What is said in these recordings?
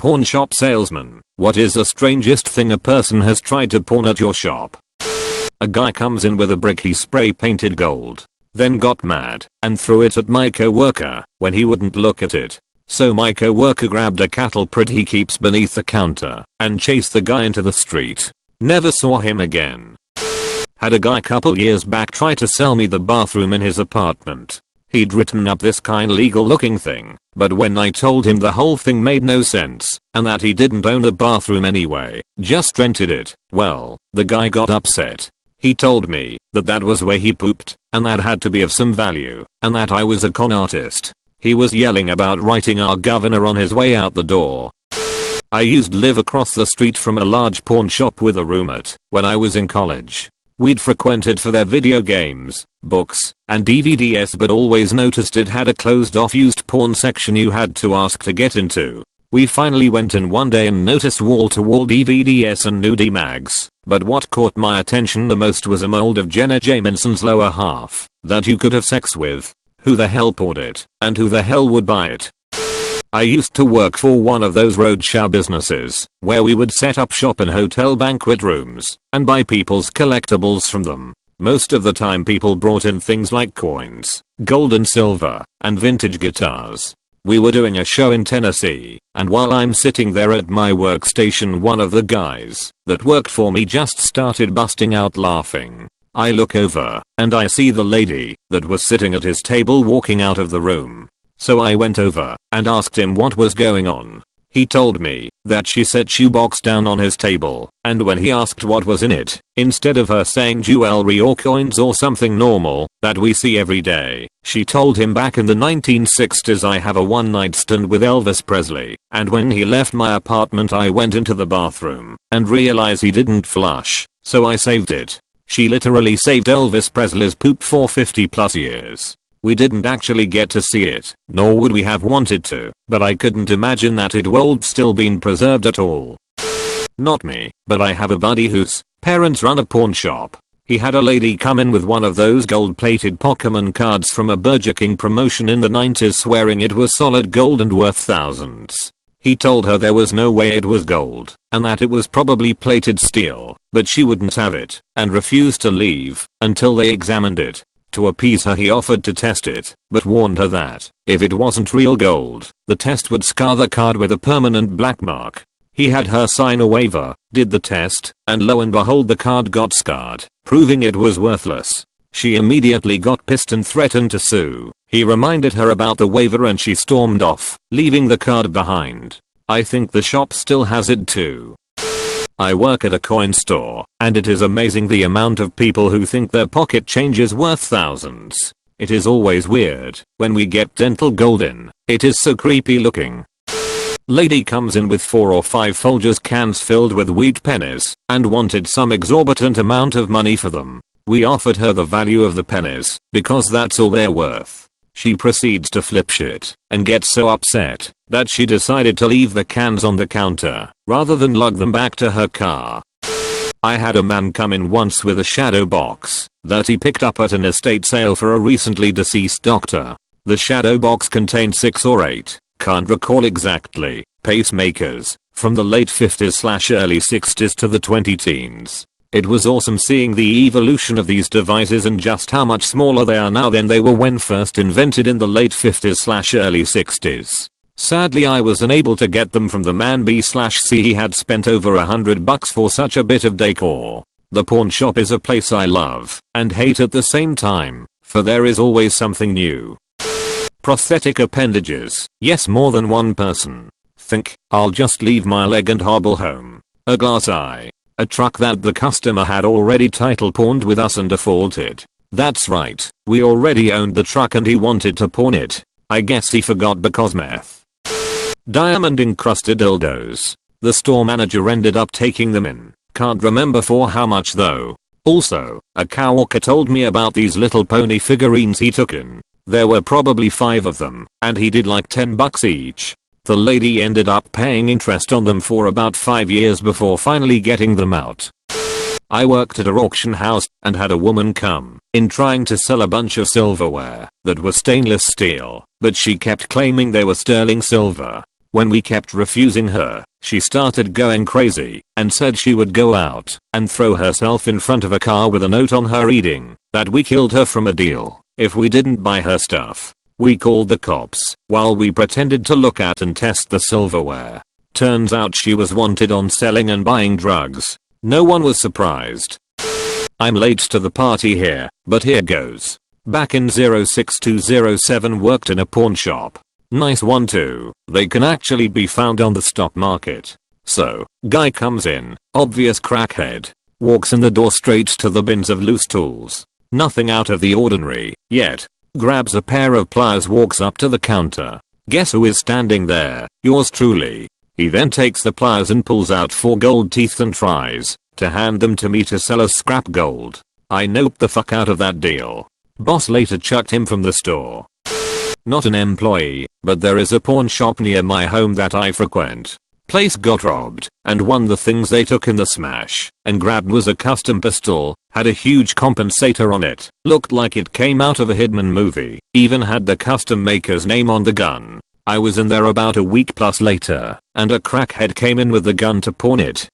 Pawn shop salesman, what is the strangest thing a person has tried to pawn at your shop? A guy comes in with a brick he spray painted gold. Then got mad and threw it at my co-worker when he wouldn't look at it. So my co-worker grabbed a cattle prod he keeps beneath the counter and chased the guy into the street. Never saw him again. Had a guy couple years back try to sell me the bathroom in his apartment. He'd written up this kind legal looking thing, but when I told him the whole thing made no sense and that he didn't own the bathroom anyway, just rented it, well, the guy got upset. He told me that that was where he pooped and that had to be of some value and that I was a con artist. He was yelling about writing our governor on his way out the door. I used to live across the street from a large pawn shop with a roommate when I was in college. We'd frequented for their video games, books, and DVDs, but always noticed it had a closed off used porn section you had to ask to get into. We finally went in one day and noticed wall to wall DVDs and nudie mags, but what caught my attention the most was a mold of Jenna Jameson's lower half that you could have sex with. Who the hell bought it, and who the hell would buy it? I used to work for one of those roadshow businesses, where we would set up shop in hotel banquet rooms, and buy people's collectibles from them. Most of the time people brought in things like coins, gold and silver, and vintage guitars. We were doing a show in Tennessee, and while I'm sitting there at my workstation, one of the guys that worked for me just started busting out laughing. I look over, and I see the lady that was sitting at his table walking out of the room. So I went over and asked him what was going on. He told me that she set shoebox down on his table, and when he asked what was in it, instead of her saying jewelry or coins or something normal that we see every day, she told him back in the 1960s I have a one night stand with Elvis Presley, and when he left my apartment I went into the bathroom and realized he didn't flush, so I saved it. She literally saved Elvis Presley's poop for 50 plus years. We didn't actually get to see it, nor would we have wanted to, but I couldn't imagine that it would still been preserved at all. Not me, but I have a buddy whose parents run a pawn shop. He had a lady come in with one of those gold-plated Pokemon cards from a Burger King promotion in the 90s, swearing it was solid gold and worth thousands. He told her there was no way it was gold, and that it was probably plated steel, but she wouldn't have it, and refused to leave until they examined it. To appease her he offered to test it, but warned her that if it wasn't real gold, the test would scar the card with a permanent black mark. He had her sign a waiver, did the test, and lo and behold the card got scarred, proving it was worthless. She immediately got pissed and threatened to sue. He reminded her about the waiver and she stormed off, leaving the card behind. I think the shop still has it too. I work at a coin store, and it is amazing the amount of people who think their pocket change is worth thousands. It is always weird when we get dental gold in. It is so creepy looking. Lady comes in with 4 or 5 Folgers cans filled with wheat pennies and wanted some exorbitant amount of money for them. We offered her the value of the pennies because that's all they're worth. She proceeds to flip shit and gets so upset that she decided to leave the cans on the counter rather than lug them back to her car. I had a man come in once with a shadow box that he picked up at an estate sale for a recently deceased doctor. The shadow box contained 6 or 8, can't recall exactly, pacemakers from the late 50s/early 60s to the 2010s. It was awesome seeing the evolution of these devices and just how much smaller they are now than they were when first invented in the late 50s/early 60s. Sadly I was unable to get them from the man B/C. He had spent over $100 for such a bit of decor. The pawn shop is a place I love and hate at the same time, for there is always something new. Prosthetic appendages, yes, more than one person. Think, I'll just leave my leg and hobble home. A glass eye. A truck that the customer had already title pawned with us and defaulted. That's right, we already owned the truck and he wanted to pawn it. I guess he forgot because meth. Diamond encrusted dildos. The store manager ended up taking them in. Can't remember for how much though. Also, a coworker told me about these little pony figurines he took in. There were probably 5 of them, and he did like $10 each. The lady ended up paying interest on them for about 5 years before finally getting them out. I worked at an auction house and had a woman come in trying to sell a bunch of silverware that was stainless steel, but she kept claiming they were sterling silver. When we kept refusing her, she started going crazy and said she would go out and throw herself in front of a car with a note on her reading that we killed her from a deal if we didn't buy her stuff. We called the cops while we pretended to look at and test the silverware. Turns out she was wanted on selling and buying drugs. No one was surprised. I'm late to the party here, but here goes. Back in 06207 worked in a pawn shop. Nice one too. They can actually be found on the stock market. So, guy comes in, obvious crackhead. Walks in the door straight to the bins of loose tools. Nothing out of the ordinary, yet. Grabs a pair of pliers, walks up to the counter. Guess who is standing there? Yours truly. He then takes the pliers and pulls out 4 gold teeth and tries to hand them to me to sell as scrap gold. I noped the fuck out of that deal. Boss later chucked him from the store. Not an employee, but there is a pawn shop near my home that I frequent. Place got robbed, and one of the things they took in the smash and grabbed was a custom pistol, had a huge compensator on it, looked like it came out of a Hitman movie, even had the custom maker's name on the gun. I was in there about a week plus later, and a crackhead came in with the gun to pawn it.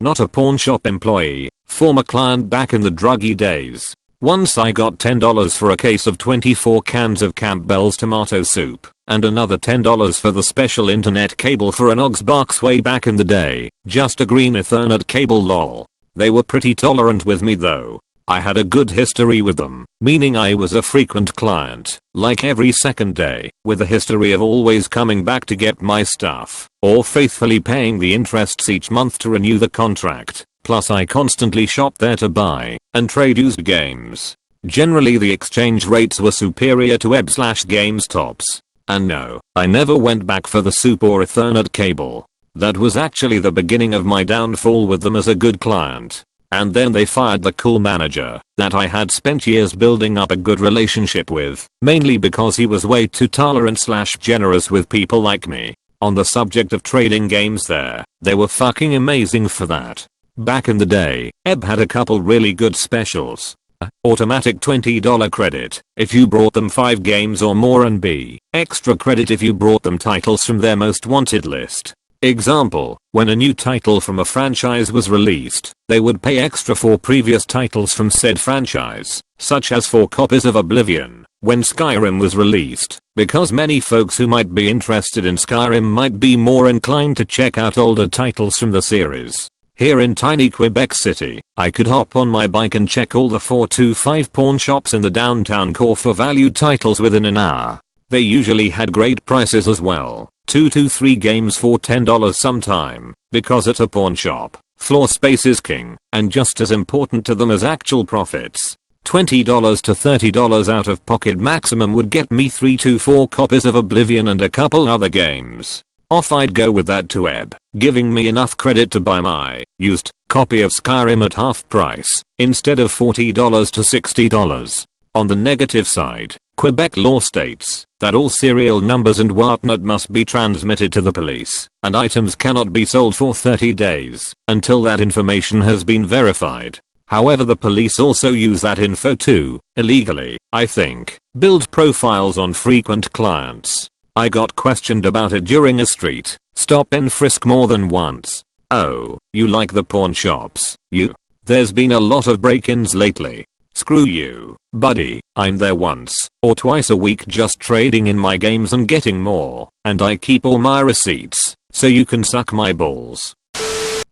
Not a pawn shop employee, former client back in the druggy days. Once I got $10 for a case of 24 cans of Campbell's tomato soup, and another $10 for the special internet cable for an Og's box way back in the day, just a green Ethernet cable lol. They were pretty tolerant with me though. I had a good history with them, meaning I was a frequent client, like every second day, with a history of always coming back to get my stuff, or faithfully paying the interests each month to renew the contract. Plus I constantly shop there to buy and trade used games. Generally the exchange rates were superior to GameStop's. And no, I never went back for the soup or Ethernet cable. That was actually the beginning of my downfall with them as a good client. And then they fired the cool manager that I had spent years building up a good relationship with, mainly because he was way too tolerant / generous with people like me. On the subject of trading games there, they were fucking amazing for that. Back in the day, EB had a couple really good specials. Automatic $20 credit if you brought them 5 games or more, and B, extra credit if you brought them titles from their most wanted list. Example, when a new title from a franchise was released, they would pay extra for previous titles from said franchise, such as 4 copies of Oblivion when Skyrim was released, because many folks who might be interested in Skyrim might be more inclined to check out older titles from the series. Here in tiny Quebec City, I could hop on my bike and check all the 4 to 5 pawn shops in the downtown core for valued titles within an hour. They usually had great prices as well, 2 to 3 games for $10 sometime, because at a pawn shop, floor space is king, and just as important to them as actual profits. $20 to $30 out of pocket maximum would get me 3 to 4 copies of Oblivion and a couple other games. Off I'd go with that to EB, giving me enough credit to buy my used copy of Skyrim at half price, instead of $40 to $60. On the negative side, Quebec law states that all serial numbers and whatnot must be transmitted to the police, and items cannot be sold for 30 days until that information has been verified. However, the police also use that info to, illegally, I think, build profiles on frequent clients. I got questioned about it during a street stop and frisk more than once. Oh, you like the pawn shops, you? There's been a lot of break-ins lately. Screw you, buddy, I'm there once or twice a week just trading in my games and getting more, and I keep all my receipts, so you can suck my balls.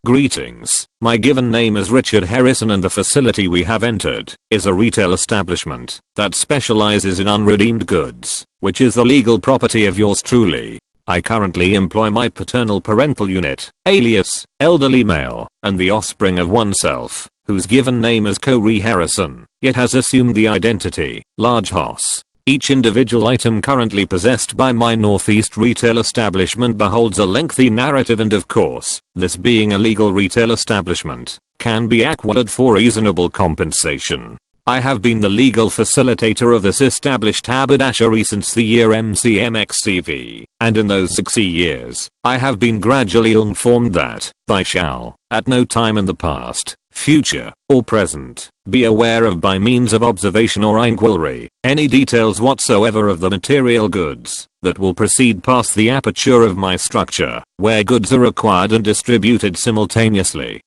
Greetings, my given name is Richard Harrison and the facility we have entered is a retail establishment that specializes in unredeemed goods, which is the legal property of yours truly. I currently employ my paternal parental unit, alias, elderly male, and the offspring of oneself, whose given name is Corey Harrison, yet has assumed the identity, Large Hoss. Each individual item currently possessed by my Northeast retail establishment beholds a lengthy narrative, and of course, this being a legal retail establishment, can be acquired for reasonable compensation. I have been the legal facilitator of this established haberdashery since the year MCMXCV, and in those 6 years, I have been gradually informed that I shall, at no time in the past, future, or present. Be aware of by means of observation or inquiry, any details whatsoever of the material goods that will proceed past the aperture of my structure, where goods are acquired and distributed simultaneously.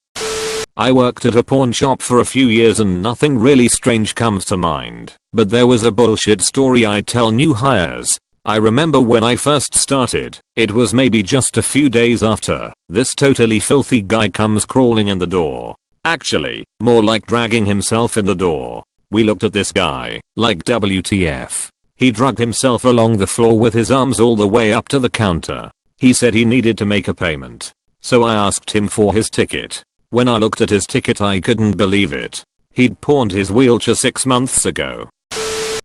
I worked at a pawn shop for a few years and nothing really strange comes to mind, but there was a bullshit story I tell new hires. I remember when I first started, it was maybe just a few days after, this totally filthy guy comes crawling in the door. Actually, more like dragging himself in the door. We looked at this guy, like WTF. He dragged himself along the floor with his arms all the way up to the counter. He said he needed to make a payment. So I asked him for his ticket. When I looked at his ticket I couldn't believe it. He'd pawned his wheelchair 6 months ago.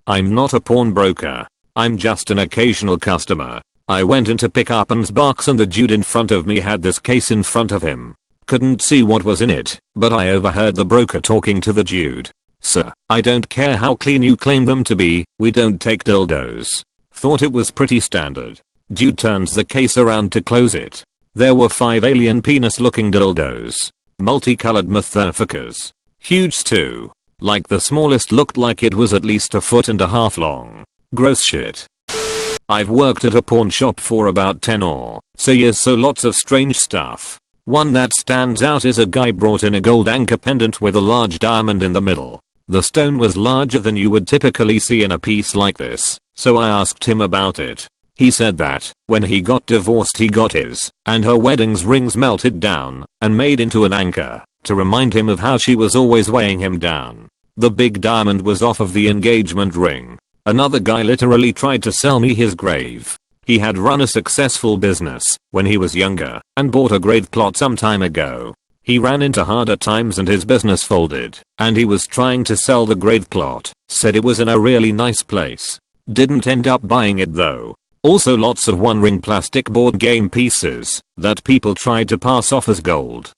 I'm not a pawnbroker. I'm just an occasional customer. I went in to pick up An's box and the dude in front of me had this case in front of him. Couldn't see what was in it, but I overheard the broker talking to the dude. Sir, I don't care how clean you claim them to be, we don't take dildos. Thought it was pretty standard. Dude turns the case around to close it. There were 5 alien penis looking dildos. Multicolored motherfuckers. Huge too. Like the smallest looked like it was at least 1.5 feet long. Gross shit. I've worked at a pawn shop for about 10 or so years, so lots of strange stuff. One that stands out is a guy brought in a gold anchor pendant with a large diamond in the middle. The stone was larger than you would typically see in a piece like this, so I asked him about it. He said that, when he got divorced he got his and her wedding's rings melted down and made into an anchor to remind him of how she was always weighing him down. The big diamond was off of the engagement ring. Another guy literally tried to sell me his grave. He had run a successful business when he was younger and bought a grave plot some time ago. He ran into harder times and his business folded, and he was trying to sell the grave plot, said it was in a really nice place. Didn't end up buying it though. Also lots of one ring plastic board game pieces that people tried to pass off as gold.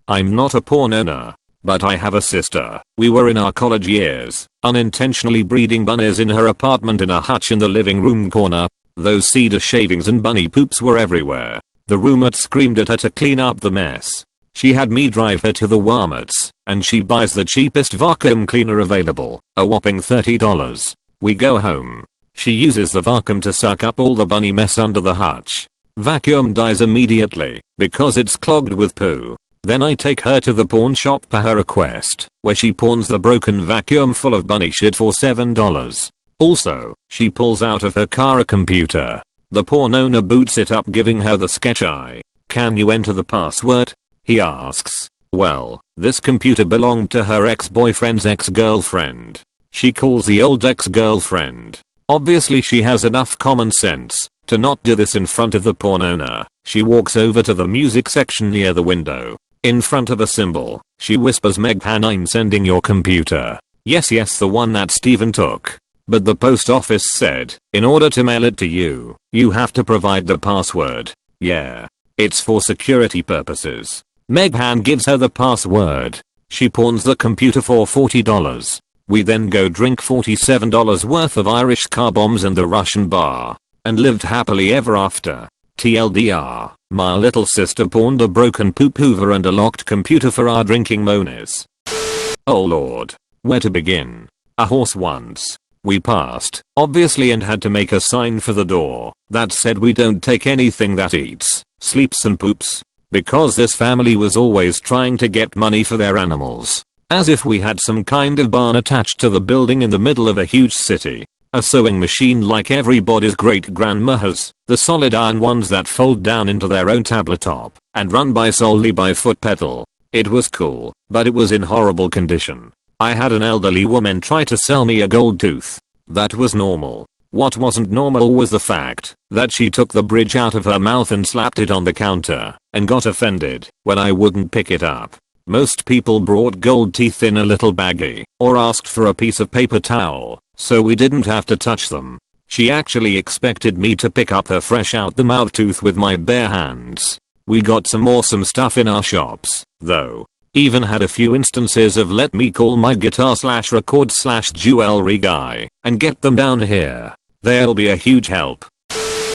I'm not a pawn owner, but I have a sister. We were in our college years, unintentionally breeding bunnies in her apartment in a hutch in the living room corner. Those cedar shavings and bunny poops were everywhere. The roommate screamed at her to clean up the mess. She had me drive her to the Walmart's, and she buys the cheapest vacuum cleaner available, a whopping $30. We go home. She uses the vacuum to suck up all the bunny mess under the hutch. Vacuum dies immediately, because it's clogged with poo. Then I take her to the pawn shop per her request, where she pawns the broken vacuum full of bunny shit for $7. Also, she pulls out of her car a computer. The pawn owner boots it up giving her the sketch eye. Can you enter the password? He asks. Well, this computer belonged to her ex-boyfriend's ex-girlfriend. She calls the old ex-girlfriend. Obviously she has enough common sense to not do this in front of the pawn owner. She walks over to the music section near the window. In front of a symbol, she whispers, "Meghan, I'm sending your computer." Yes, the one that Steven took. But the post office said, in order to mail it to you, you have to provide the password. Yeah. It's for security purposes. Meghan gives her the password. She pawns the computer for $40. We then go drink $47 worth of Irish car bombs in the Russian bar. And lived happily ever after. TLDR, my little sister pawned a broken poop hoover and a locked computer for our drinking monies. Oh lord. Where to begin? A horse once. We passed, obviously, and had to make a sign for the door that said we don't take anything that eats, sleeps and poops. Because this family was always trying to get money for their animals. As if we had some kind of barn attached to the building in the middle of a huge city. A sewing machine like everybody's great grandma has, the solid iron ones that fold down into their own tabletop, and run by solely by foot pedal. It was cool, but it was in horrible condition. I had an elderly woman try to sell me a gold tooth. That was normal. What wasn't normal was the fact that she took the bridge out of her mouth and slapped it on the counter, and got offended when I wouldn't pick it up. Most people brought gold teeth in a little baggie, or asked for a piece of paper towel, so we didn't have to touch them. She actually expected me to pick up her fresh out the mouth tooth with my bare hands. We got some awesome stuff in our shops, though. Even had a few instances of let me call my guitar/record/jewelry guy and get them down here. They'll be a huge help.